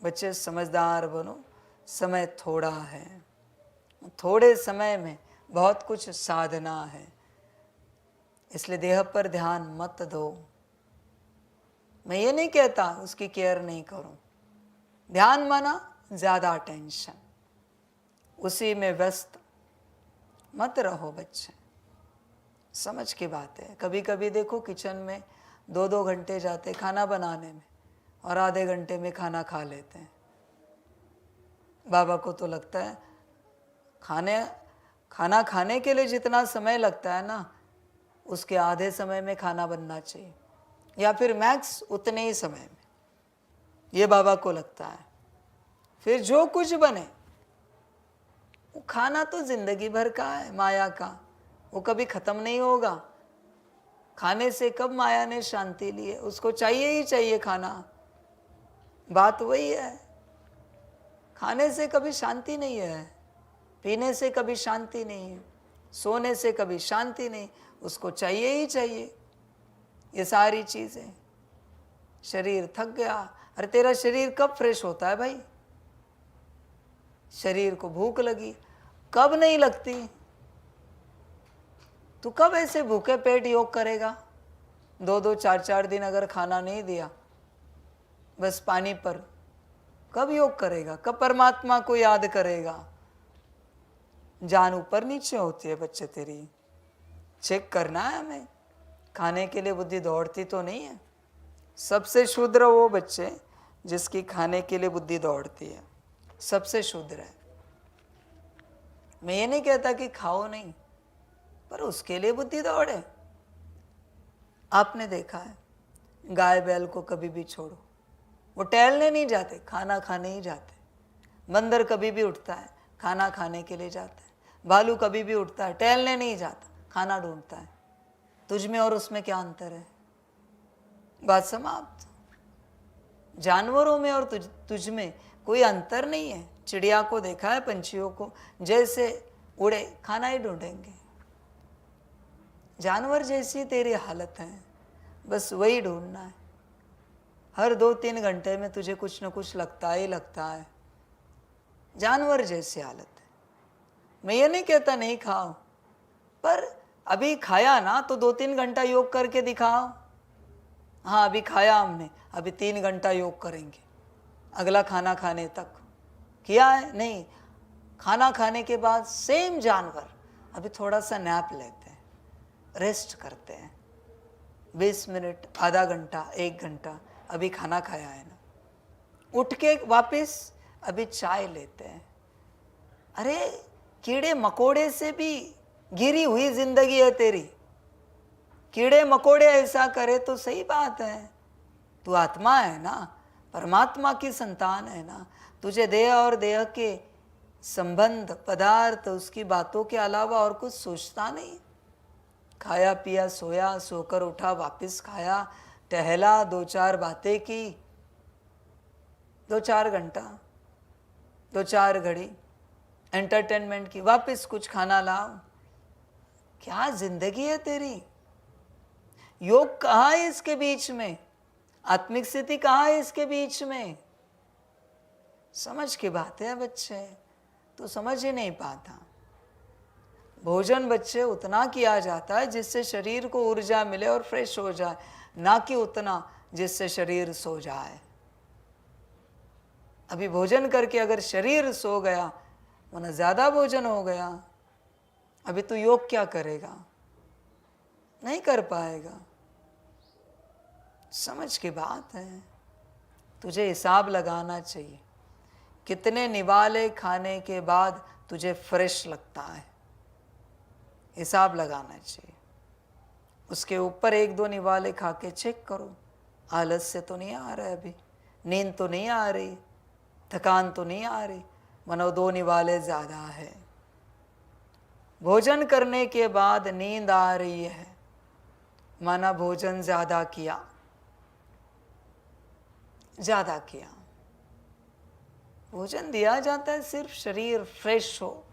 बच्चे समझदार बनो, समय थोड़ा है, थोड़े समय में बहुत कुछ साधना है, इसलिए देह पर ध्यान मत दो। मैं ये नहीं कहता उसकी केयर नहीं करो, ध्यान माना ज़्यादा टेंशन, उसी में व्यस्त मत रहो बच्चे। समझ की बात है। कभी कभी देखो किचन में 2-2 घंटे जाते खाना बनाने में और आधे घंटे में खाना खा लेते हैं। बाबा को तो लगता है खाना खाने के लिए जितना समय लगता है ना, उसके आधे समय में खाना बनना चाहिए, या फिर मैक्स उतने ही समय में, ये बाबा को लगता है। फिर जो कुछ बने वो खाना तो जिंदगी भर का है, माया का, वो कभी खत्म नहीं होगा। खाने से कब माया ने शांति ली है? उसको चाहिए ही चाहिए खाना। बात वही है, खाने से कभी शांति नहीं है, पीने से कभी शांति नहीं है, सोने से कभी शांति नहीं, उसको चाहिए ही चाहिए ये सारी चीजें। शरीर थक गया, अरे तेरा शरीर कब फ्रेश होता है भाई? शरीर को भूख लगी, कब नहीं लगती? तू कब ऐसे भूखे पेट योग करेगा? 2-2 4-4 दिन अगर खाना नहीं दिया, बस पानी पर, कब योग करेगा? कब परमात्मा को याद करेगा? जान ऊपर नीचे होती है बच्चे तेरी, चेक करना है हमें। खाने के लिए बुद्धि दौड़ती तो नहीं है। सबसे शूद्र वो बच्चे जिसकी खाने के लिए बुद्धि दौड़ती है, सबसे शूद्र है। मैं ये नहीं कहता कि खाओ नहीं, पर उसके लिए बुद्धि दौड़े। आपने देखा है गाय बैल को कभी भी छोड़ो, वो टहलने नहीं जाते, खाना खाने ही जाते। बंदर कभी भी उठता है, खाना खाने के लिए जाता है। भालू कभी भी उठता है, टहलने नहीं जाता, खाना ढूंढता है। तुझ में और उसमें क्या अंतर है? बात समाप्त। जानवरों में और तुझ में कोई अंतर नहीं है। चिड़िया को देखा है, पंछियों को, जैसे उड़े खाना ही ढूंढेंगे। जानवर जैसी तेरी हालत है, बस वही ढूंढना है। हर 2-3 घंटे में तुझे कुछ न कुछ लगता ही लगता है। जानवर जैसी हालत है। मैं ये नहीं कहता नहीं खाओ, पर अभी खाया ना तो 2-3 घंटा योग करके दिखाओ। हाँ अभी खाया हमने, अभी 3 घंटा योग करेंगे अगला खाना खाने तक। किया है? नहीं। खाना खाने के बाद सेम जानवर अभी थोड़ा सा नैप लेते हैं, रेस्ट करते हैं, 20 मिनट, आधा घंटा, 1 घंटा। अभी खाना खाया है ना, उठ के वापस अभी चाय लेते हैं। अरे कीड़े मकोड़े से भी घिरी हुई जिंदगी है तेरी। कीड़े मकोड़े ऐसा करे तो सही बात है। तू आत्मा है ना, परमात्मा की संतान है ना। तुझे देह और देह के संबंध, पदार्थ, उसकी बातों के अलावा और कुछ सोचता नहीं। खाया पिया, सोया, सोकर उठा, वापस खाया, टहला, 2-4 बातें की, 2-4 घंटा, 2-4 घड़ी एंटरटेनमेंट की, वापस कुछ खाना लाओ। क्या जिंदगी है तेरी? योग कहाँ है इसके बीच में? आत्मिक स्थिति कहाँ है इसके बीच में? समझ की बात है बच्चे, तो समझ ही नहीं पाता। भोजन बच्चे उतना किया जाता है जिससे शरीर को ऊर्जा मिले और फ्रेश हो जाए, ना कि उतना जिससे शरीर सो जाए। अभी भोजन करके अगर शरीर सो गया, वरना ज्यादा भोजन हो गया, अभी तू योग क्या करेगा? नहीं कर पाएगा। समझ की बात है। तुझे हिसाब लगाना चाहिए, कितने निवाले खाने के बाद तुझे फ्रेश लगता है, हिसाब लगाना चाहिए। उसके ऊपर 1-2 निवाले खा के चेक करो, आलस से तो नहीं आ रहा है, अभी नींद तो नहीं आ रही, थकान तो नहीं आ रही, मनो 2 निवाले ज़्यादा है। भोजन करने के बाद नींद आ रही है, माना भोजन ज़्यादा किया, ज़्यादा किया। भोजन दिया जाता है सिर्फ शरीर फ्रेश हो,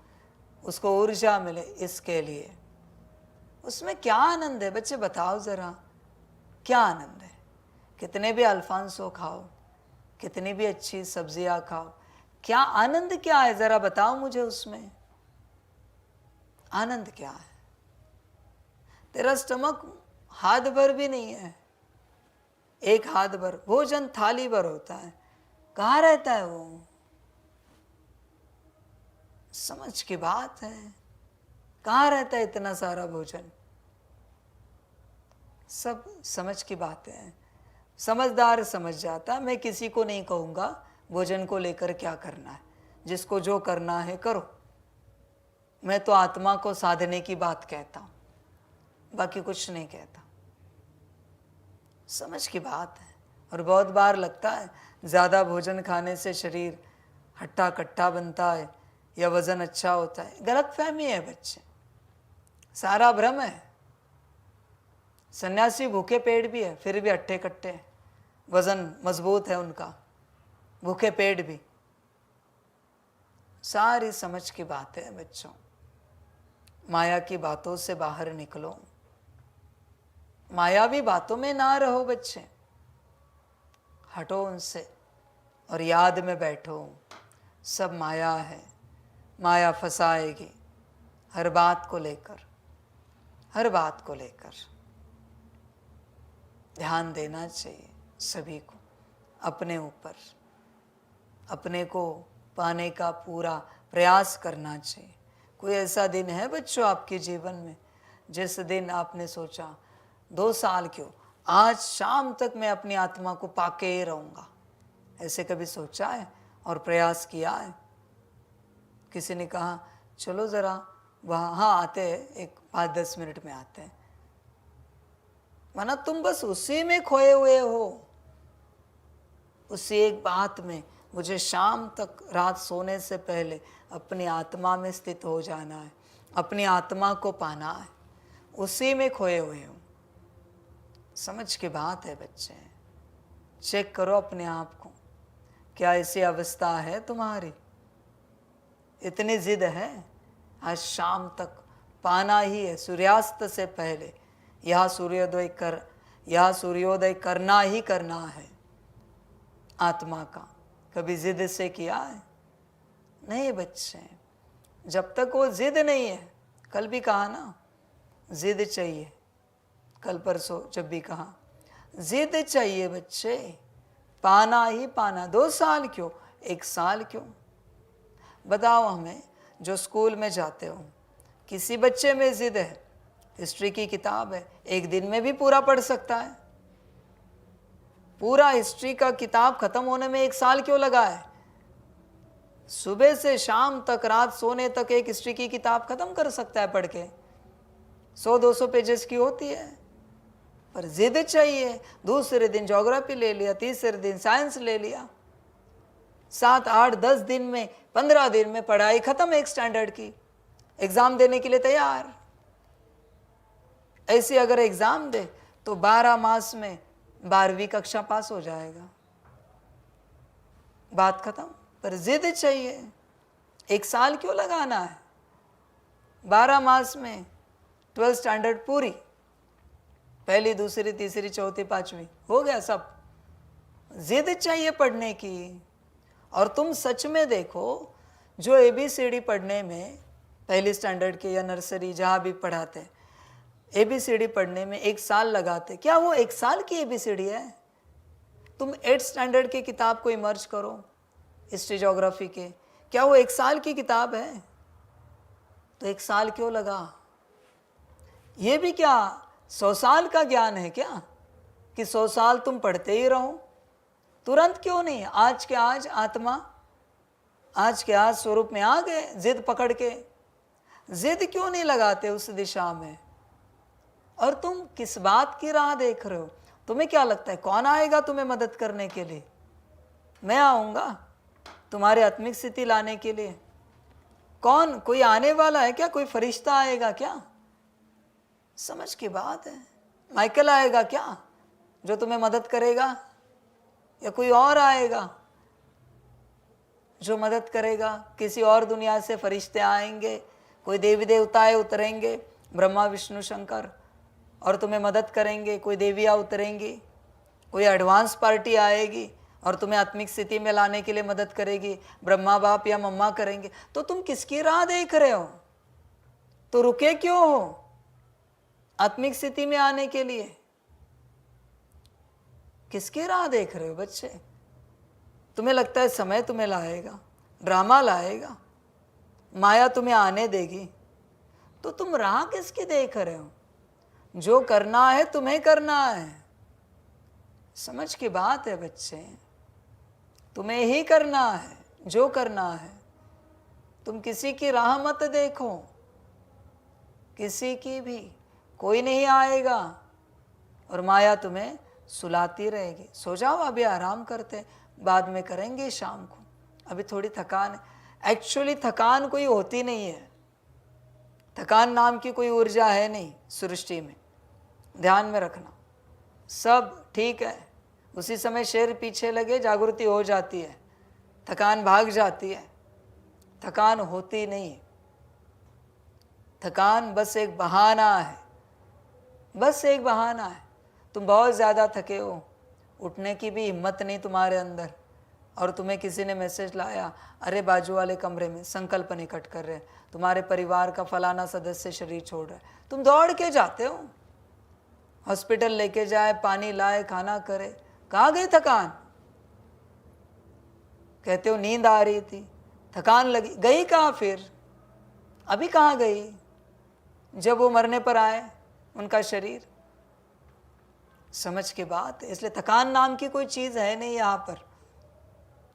उसको ऊर्जा मिले, इसके लिए। उसमें क्या आनंद है बच्चे, बताओ ज़रा, क्या आनंद है? कितने भी अल्फांसो खाओ, कितनी भी अच्छी सब्जियां खाओ, क्या आनंद क्या है जरा बताओ मुझे उसमें, आनंद क्या है? तेरा स्टमक हाथ भर भी नहीं है, एक हाथ भर भोजन थाली भर होता है, कहाँ रहता है वो? समझ की बात है, कहाँ रहता है इतना सारा भोजन? सब समझ की बातें हैं, समझदार समझ जाता। मैं किसी को नहीं कहूँगा भोजन को लेकर क्या करना है, जिसको जो करना है करो। मैं तो आत्मा को साधने की बात कहता हूँ, बाकी कुछ नहीं कहता। समझ की बात है। और बहुत बार लगता है ज़्यादा भोजन खाने से शरीर हट्टा कट्टा बनता है या वज़न अच्छा होता है। गलतफहमी है बच्चे, सारा भ्रम है। सन्यासी भूखे पेट भी है, फिर भी हट्टे कट्टे हैं, वज़न मजबूत है उनका, भूखे पेट भी। सारी समझ की बात है बच्चों। माया की बातों से बाहर निकलो, मायावी बातों में ना रहो बच्चे, हटो उनसे और याद में बैठो। सब माया है, माया फंसाएगी हर बात को लेकर, हर बात को लेकर। ध्यान देना चाहिए सभी को अपने ऊपर, अपने को पाने का पूरा प्रयास करना चाहिए। कोई ऐसा दिन है बच्चों आपके जीवन में जिस दिन आपने सोचा 2 साल क्यों, आज शाम तक मैं अपनी आत्मा को पाके ही रहूँगा? ऐसे कभी सोचा है और प्रयास किया है? किसी ने कहा चलो ज़रा वहाँ आते हैं, एक 5-10 मिनट में आते हैं, माना तुम बस उसी में खोए हुए हो, उसी एक बात में। मुझे शाम तक रात सोने से पहले अपनी आत्मा में स्थित हो जाना है, अपनी आत्मा को पाना है, उसी में खोए हुए हो। समझ की बात है बच्चे, चेक करो अपने आप को, क्या ऐसी अवस्था है तुम्हारी? इतनी जिद है आज शाम तक पाना ही है, सूर्यास्त से पहले यह सूर्योदय करना ही करना है आत्मा का। कभी जिद से किया है? नहीं बच्चे, जब तक वो जिद नहीं है, कल भी कहा ना जिद चाहिए, कल परसों जब भी कहा जिद चाहिए बच्चे, पाना ही पाना। 2 साल क्यों, 1 साल क्यों? बताओ हमें, जो स्कूल में जाते हो, किसी बच्चे में जिद है, हिस्ट्री की किताब है, एक दिन में भी पूरा पढ़ सकता है। पूरा हिस्ट्री का किताब खत्म होने में 1 साल क्यों लगा है? सुबह से शाम तक, रात सोने तक एक हिस्ट्री की किताब खत्म कर सकता है पढ़ के। 100-200 पेजेस की होती है, पर जिद चाहिए। दूसरे दिन ज्योग्राफी ले लिया, तीसरे दिन साइंस ले लिया, 7, 8, 10 दिन में, 15 दिन में पढ़ाई खत्म एक स्टैंडर्ड की, एग्जाम देने के लिए तैयार। ऐसे अगर एग्जाम दे तो 12 मास में 12वीं कक्षा पास हो जाएगा, बात खत्म। पर जिद चाहिए, 1 साल क्यों लगाना है? 12 मास में 12th स्टैंडर्ड पूरी, पहली, दूसरी, तीसरी, चौथी, 5वीं हो गया सब। जिद चाहिए पढ़ने की। और तुम सच में देखो, जो ABCD पढ़ने में, पहली स्टैंडर्ड के या नर्सरी जहाँ भी पढ़ाते, ABCD पढ़ने में 1 साल लगाते, क्या वो 1 साल की ABCD है? तुम 8th स्टैंडर्ड की किताब को इमर्ज करो, हिस्ट्री ज्योग्राफी के, क्या वो 1 साल की किताब है? तो 1 साल क्यों लगा? ये भी क्या 100 साल का ज्ञान है क्या, कि 100 साल तुम पढ़ते ही रहो? तुरंत क्यों नहीं? आज के आज आत्मा, आज के आज स्वरूप में आ गए, जिद पकड़ के। जिद क्यों नहीं लगाते उस दिशा में? और तुम किस बात की राह देख रहे हो? तुम्हें क्या लगता है कौन आएगा तुम्हें मदद करने के लिए? मैं आऊँगा तुम्हारे आत्मिक स्थिति लाने के लिए? कौन, कोई आने वाला है क्या? कोई फरिश्ता आएगा क्या? समझ की बात है। माइकल आएगा क्या जो तुम्हें मदद करेगा, या कोई और आएगा जो मदद करेगा? किसी और दुनिया से फरिश्ते आएंगे, कोई देवी देवताएं उतरेंगे, ब्रह्मा विष्णु शंकर, और तुम्हें मदद करेंगे। कोई देवियाँ उतरेंगी, कोई एडवांस पार्टी आएगी और तुम्हें आत्मिक स्थिति में लाने के लिए मदद करेगी, ब्रह्मा बाप या मम्मा करेंगे, तो तुम किसकी राह देख रहे हो? तो रुके क्यों हो आत्मिक स्थिति में आने के लिए? किसकी राह देख रहे हो बच्चे? तुम्हें लगता है समय तुम्हें लाएगा, ड्रामा लाएगा, माया तुम्हें आने देगी, तो तुम राह किसकी देख रहे हो? जो करना है तुम्हें करना है। समझ की बात है बच्चे, तुम्हें ही करना है जो करना है। तुम किसी की राह मत देखो, किसी की भी, कोई नहीं आएगा और माया तुम्हें सुलाती रहेगी। सो जाओ, अभी आराम करते, बाद में करेंगे शाम को, अभी थोड़ी थकान है। एक्चुअली थकान कोई होती नहीं है, थकान नाम की कोई ऊर्जा है नहीं सृष्टि में, ध्यान में रखना। सब ठीक है, उसी समय शेर पीछे लगे जागृति हो जाती है, थकान भाग जाती है। थकान होती नहीं, थकान बस एक बहाना है, बस एक बहाना है। तुम बहुत ज़्यादा थके हो, उठने की भी हिम्मत नहीं तुम्हारे अंदर, और तुम्हें किसी ने मैसेज लाया, अरे बाजू वाले कमरे में संकल्प निकट कर रहे हैं, तुम्हारे परिवार का फलाना सदस्य शरीर छोड़ रहा है। तुम दौड़ के जाते हो, हॉस्पिटल लेके जाए, पानी लाए, खाना करे, कहाँ गई थकान? कहते हो नींद आ रही थी, थकान लगी, गई कहाँ फिर? अभी कहाँ गई जब वो मरने पर आए उनका शरीर? समझ के बात है। इसलिए थकान नाम की कोई चीज़ है नहीं यहाँ पर,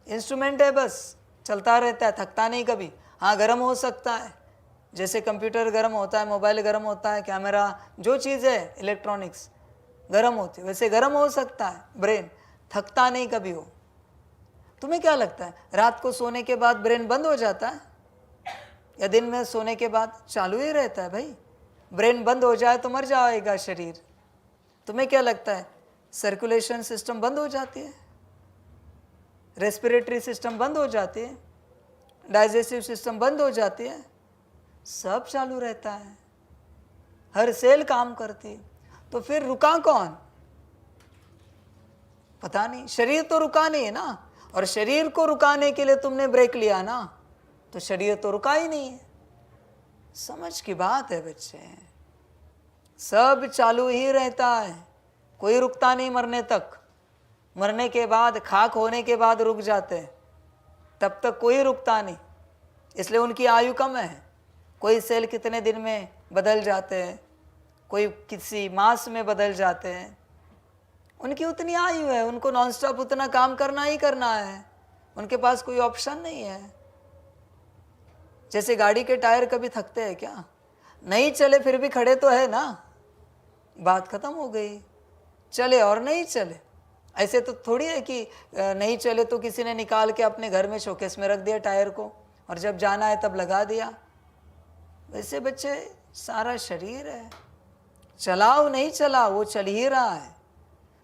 इंस्ट्रूमेंट है, बस चलता रहता है, थकता नहीं कभी। हाँ, गर्म हो सकता है, जैसे कंप्यूटर गर्म होता है, मोबाइल गर्म होता है, कैमरा, जो चीज़ है इलेक्ट्रॉनिक्स गर्म होती है, वैसे गर्म हो सकता है ब्रेन, थकता नहीं कभी हो। तुम्हें क्या लगता है रात को सोने के बाद ब्रेन बंद हो जाता है या दिन में सोने के बाद चालू ही रहता है? भाई ब्रेन बंद हो जाए तो मर जाएगा शरीर। तुम्हें क्या लगता है सर्कुलेशन सिस्टम बंद हो जाती है, रेस्पिरेटरी सिस्टम बंद हो जाती है, डाइजेस्टिव सिस्टम बंद हो जाती है? सब चालू रहता है, हर सेल काम करती है। तो फिर रुका कौन? पता नहीं, शरीर तो रुका नहीं है ना, और शरीर को रुकाने के लिए तुमने ब्रेक लिया ना, तो शरीर तो रुका ही नहीं है। समझ की बात है बच्चे, सब चालू ही रहता है, कोई रुकता नहीं मरने तक। मरने के बाद, खाक होने के बाद रुक जाते हैं, तब तक कोई रुकता नहीं, इसलिए उनकी आयु कम है। कोई सेल कितने दिन में बदल जाते हैं, कोई किसी मास में बदल जाते हैं, उनकी उतनी आयु है, उनको नॉनस्टॉप उतना काम करना ही करना है, उनके पास कोई ऑप्शन नहीं है। जैसे गाड़ी के टायर कभी थकते हैं क्या? नहीं चले फिर भी खड़े तो है ना, बात खत्म हो गई, चले और नहीं चले। ऐसे तो थोड़ी है कि नहीं चले तो किसी ने निकाल के अपने घर में शोकेस में रख दिया टायर को, और जब जाना है तब लगा दिया। वैसे बच्चे सारा शरीर है, चलाओ नहीं चला, वो चल ही रहा है,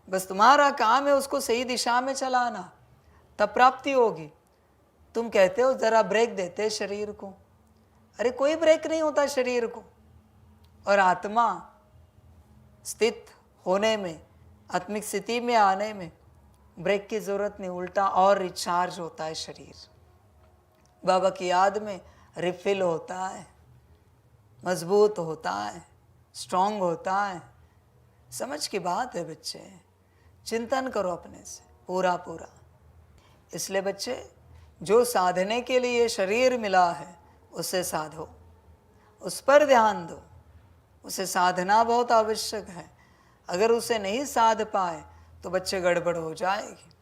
बस तुम्हारा काम है उसको सही दिशा में चलाना, तब प्राप्ति होगी। तुम कहते हो ज़रा ब्रेक देते शरीर को, अरे कोई ब्रेक नहीं होता शरीर को। और आत्मा स्थित होने में, आत्मिक स्थिति में आने में ब्रेक की ज़रूरत नहीं, उल्टा और रिचार्ज होता है शरीर, बाबा की याद में रिफिल होता है, मजबूत होता है, स्ट्रांग होता है। समझ की बात है बच्चे, चिंतन करो अपने से पूरा पूरा। इसलिए बच्चे, जो साधने के लिए शरीर मिला है उसे साधो, उस पर ध्यान दो, उसे साधना बहुत आवश्यक है। अगर उसे नहीं साध पाए तो बच्चे गड़बड़ हो जाएगी।